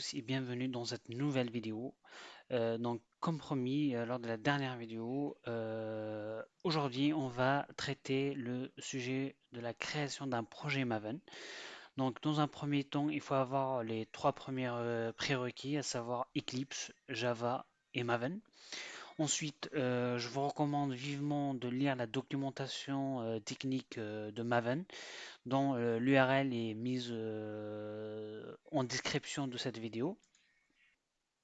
tous et bienvenue dans cette nouvelle vidéo. Comme promis lors de la dernière vidéo, aujourd'hui on va traiter le sujet de la création d'un projet Maven. Donc, dans un premier temps, il faut avoir les trois premiers prérequis, à savoir Eclipse, Java et Maven. Ensuite, je vous recommande vivement de lire la documentation technique de Maven dont l'URL est mise en description de cette vidéo.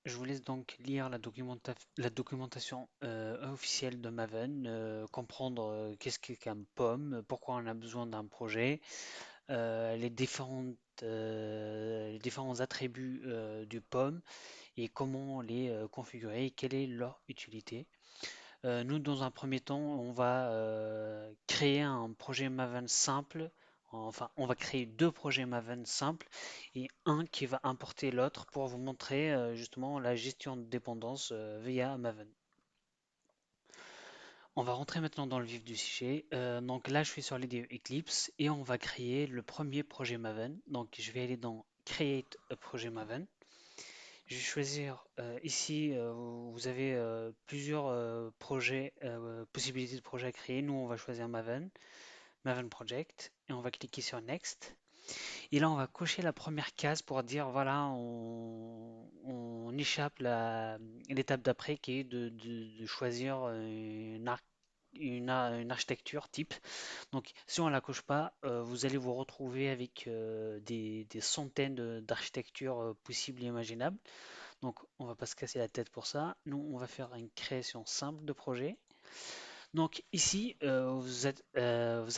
Je vous laisse donc lire la documentation officielle de Maven, comprendre qu'est-ce qu'un POM, pourquoi on a besoin d'un projet, les différents attributs du POM et comment les configurer et quelle est leur utilité. Nous, dans un premier temps, on va créer un projet Maven simple. Enfin, on va créer deux projets Maven simples et un qui va importer l'autre pour vous montrer justement la gestion de dépendance via Maven. On va rentrer maintenant dans le vif du sujet. Donc là, je suis sur l'IDE Eclipse et on va créer le premier projet Maven. Donc je vais aller dans Create a Projet Maven. Je vais choisir ici, vous avez plusieurs projets, possibilités de projets à créer. Nous, on va choisir Maven, Maven Project, et on va cliquer sur Next. Et là, on va cocher la première case pour dire, voilà, on échappe l'étape d'après qui est de choisir une architecture type. Donc, si on ne la coche pas, vous allez vous retrouver avec des centaines d'architectures possibles et imaginables. Donc, on va pas se casser la tête pour ça. Nous, on va faire une création simple de projet. Donc, ici, vous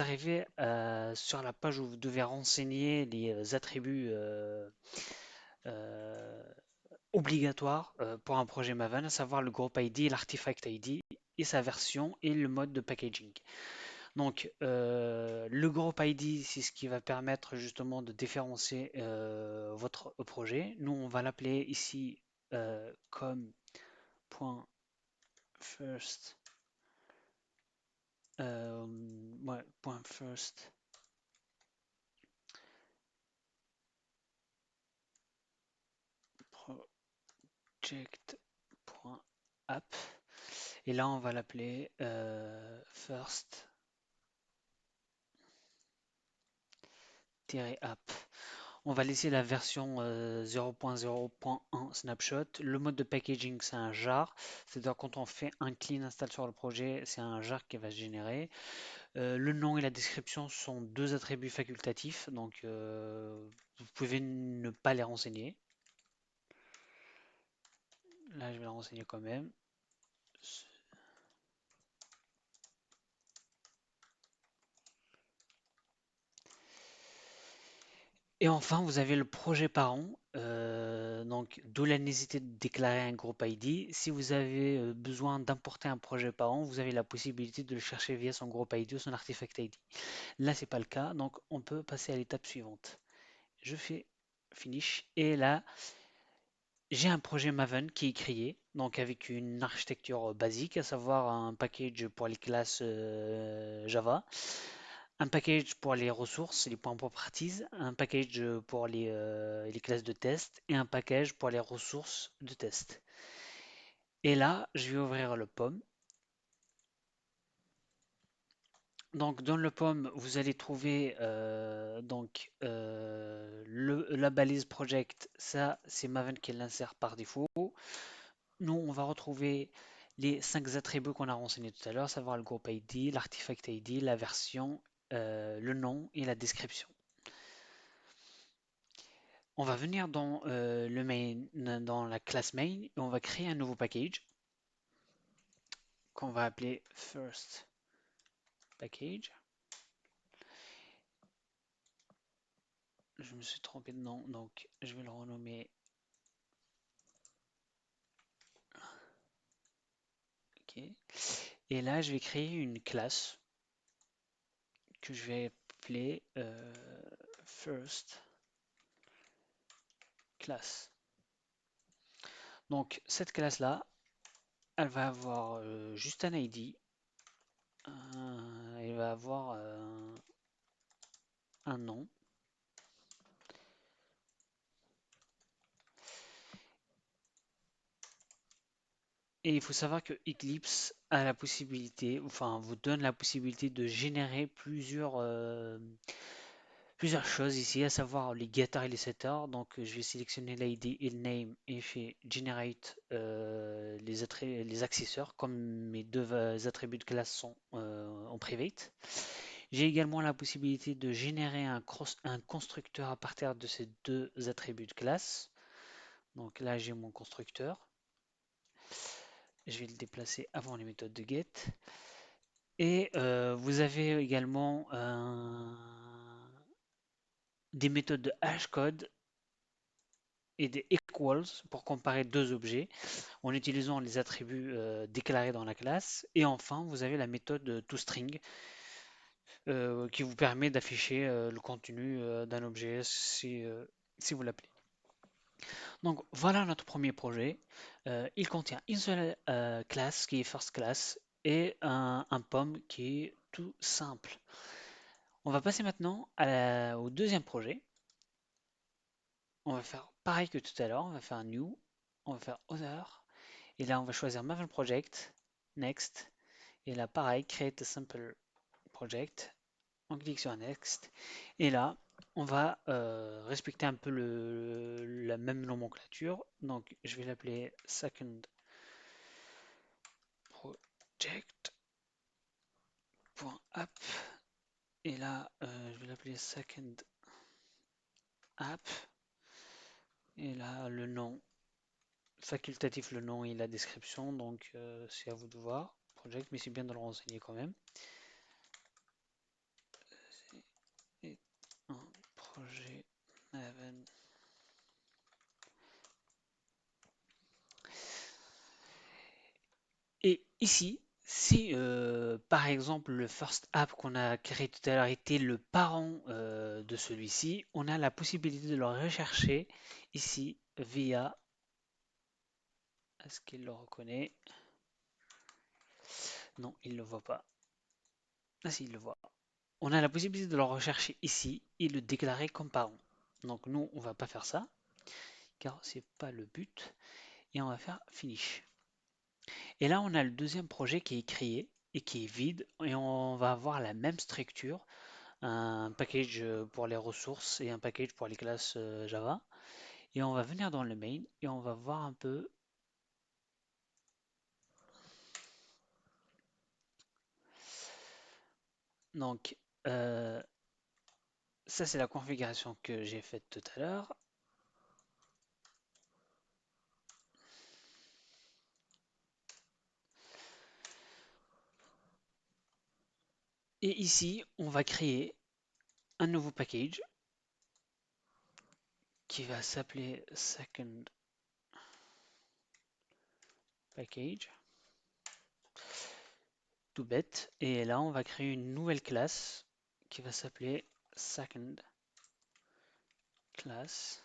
arrivez sur la page où vous devez renseigner les attributs euh, obligatoires pour un projet Maven, à savoir le group ID, l'artifact ID et sa version et le mode de packaging. Donc, le group ID, c'est ce qui va permettre justement de différencier votre projet. Nous, on va l'appeler ici comme .first ouais, .first project.app et là on va l'appeler first-app. On va laisser la version 0.0.1 snapshot. Le mode de packaging, c'est un jar. C'est-à-dire quand on fait un clean install sur le projet, c'est un jar qui va se générer. Le nom et la description sont deux attributs facultatifs, donc vous pouvez ne pas les renseigner. Là, je vais les renseigner quand même. Et enfin, vous avez le projet parent, donc d'où la nécessité de déclarer un groupe ID. Si vous avez besoin d'importer un projet parent, vous avez la possibilité de le chercher via son groupe ID ou son artifact ID. Là, c'est pas le cas, donc on peut passer à l'étape suivante. Je fais Finish et là, j'ai un projet Maven qui est créé, donc avec une architecture basique, à savoir un package pour les classes Java, un package pour les ressources, les points properties, un package pour les classes de test et un package pour les ressources de test. Et là, je vais ouvrir le POM. Donc dans le POM, vous allez trouver la balise project, ça c'est Maven qui l'insère par défaut. Nous, on va retrouver les cinq attributs qu'on a renseignés tout à l'heure, à savoir le groupe ID, l'artifact ID, la version, le nom et la description. On va venir dans le main, dans la classe main, et on va créer un nouveau package qu'on va appeler first package. Je me suis trompé de nom, donc je vais le renommer. Ok. Et là, je vais créer une classe que je vais appeler first class. Donc cette classe-là, elle va avoir juste un ID. Elle va avoir un nom. Et il faut savoir que Eclipse a la possibilité, enfin vous donne la possibilité de générer plusieurs choses ici, à savoir les getters et les setters. Donc je vais sélectionner l'ID et le name et je fais generate les accesseurs comme mes deux attributs de classe sont en private. J'ai également la possibilité de générer un constructeur à partir de ces deux attributs de classe. Donc là j'ai mon constructeur. Je vais le déplacer avant les méthodes de get. Et vous avez également des méthodes de hashcode et des equals pour comparer deux objets en utilisant les attributs déclarés dans la classe. Et enfin, vous avez la méthode toString qui vous permet d'afficher le contenu d'un objet si vous l'appelez. Donc voilà notre premier projet. Il contient une seule classe qui est first class et un POM qui est tout simple. On va passer maintenant au deuxième projet. On va faire pareil que tout à l'heure. On va faire new, on va faire other et là on va choisir Maven Project, next et là pareil, create a simple project. On clique sur next et là on va respecter un peu la même nomenclature. Donc je vais l'appeler second project.app et là je vais l'appeler second app et là le nom facultatif, le nom et la description, donc c'est à vous de voir project, mais c'est bien de le renseigner quand même. C'est un projet Maven. Et ici, si par exemple le first app qu'on a créé tout à l'heure était le parent de celui-ci, on a la possibilité de le rechercher ici via. Est-ce qu'il le reconnaît? Non, il ne le voit pas. Ah si, il le voit. On a la possibilité de le rechercher ici et le déclarer comme parent. Donc nous, on va pas faire ça, car c'est pas le but. Et on va faire finish. Et là, on a le deuxième projet qui est créé et qui est vide. Et on va avoir la même structure, un package pour les ressources et un package pour les classes Java. Et on va venir dans le main et on va voir un peu. Donc, ça, c'est la configuration que j'ai faite tout à l'heure. Et ici, on va créer un nouveau package qui va s'appeler second package, tout bête. Et là, on va créer une nouvelle classe qui va s'appeler second class.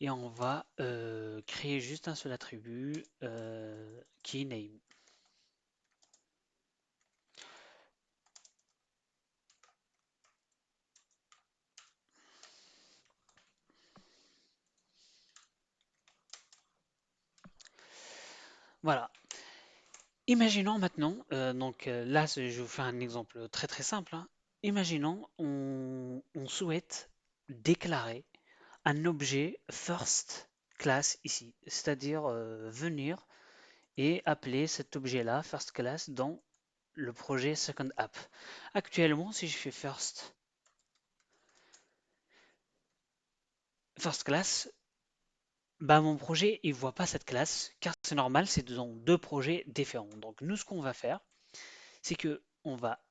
Et on va créer juste un seul attribut qui est name. Voilà. Imaginons maintenant, donc là je vous fais un exemple très très simple, hein. Imaginons on souhaite déclarer un objet first class ici, c'est-à-dire venir et appeler cet objet-là first class dans le projet second app. Actuellement, si je fais first class, bah mon projet il voit pas cette classe car c'est normal, c'est dans deux projets différents. Donc nous ce qu'on va faire, c'est que on va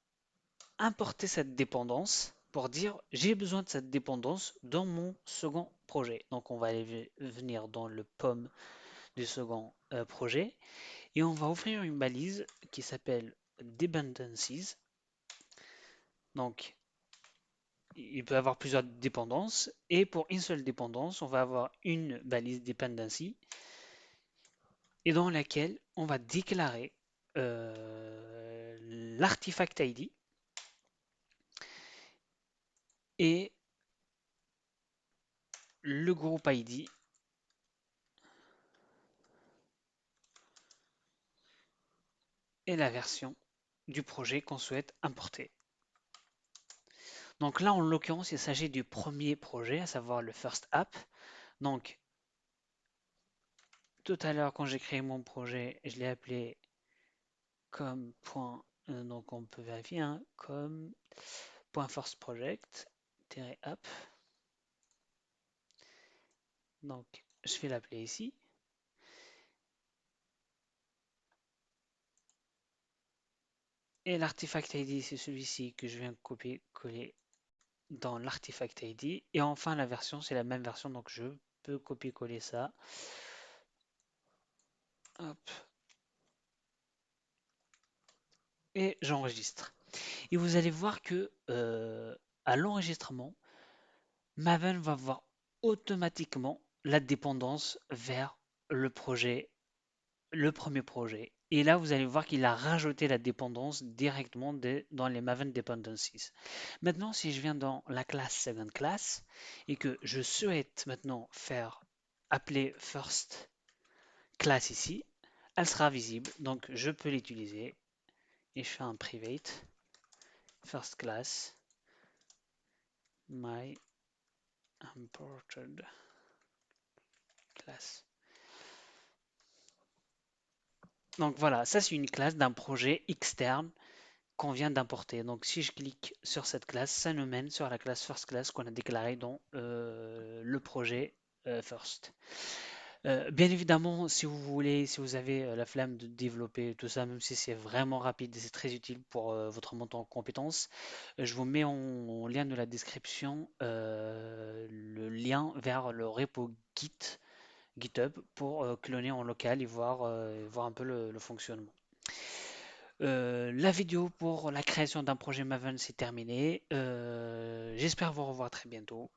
importer cette dépendance pour dire j'ai besoin de cette dépendance dans mon second projet. Donc on va aller venir dans le POM du second projet et on va ouvrir une balise qui s'appelle dependencies. Donc il peut avoir plusieurs dépendances et pour une seule dépendance, on va avoir une balise dependency et dans laquelle on va déclarer l'artifact ID et le groupe ID et la version du projet qu'on souhaite importer. Donc là, en l'occurrence, il s'agit du premier projet, à savoir le First App. Donc, tout à l'heure, quand j'ai créé mon projet, je l'ai appelé comme point, donc on peut vérifier, hein, comme point first project, app. Donc, je vais l'appeler ici. Et l'artifact ID, c'est celui-ci que je viens de copier-coller dans l'artifact ID. Et enfin, la version, c'est la même version, donc je peux copier-coller ça. Hop. Et j'enregistre. Et vous allez voir que à l'enregistrement, Maven va voir automatiquement la dépendance vers le projet, le premier projet. Et là, vous allez voir qu'il a rajouté la dépendance directement dans les Maven Dependencies. Maintenant, si je viens dans la classe Second Class et que je souhaite maintenant faire appeler First Class ici, elle sera visible. Donc, je peux l'utiliser et je fais un private First Class my imported class. Donc voilà, ça c'est une classe d'un projet externe qu'on vient d'importer. Donc si je clique sur cette classe, ça nous mène sur la classe first class qu'on a déclarée dans le projet first. Bien évidemment, si vous voulez, si vous avez la flamme de développer tout ça, même si c'est vraiment rapide et c'est très utile pour votre montant en compétences, je vous mets en lien de la description le lien vers le repo Git GitHub pour cloner en local et voir un peu le fonctionnement. La vidéo pour la création d'un projet Maven c'est terminé. J'espère vous revoir très bientôt.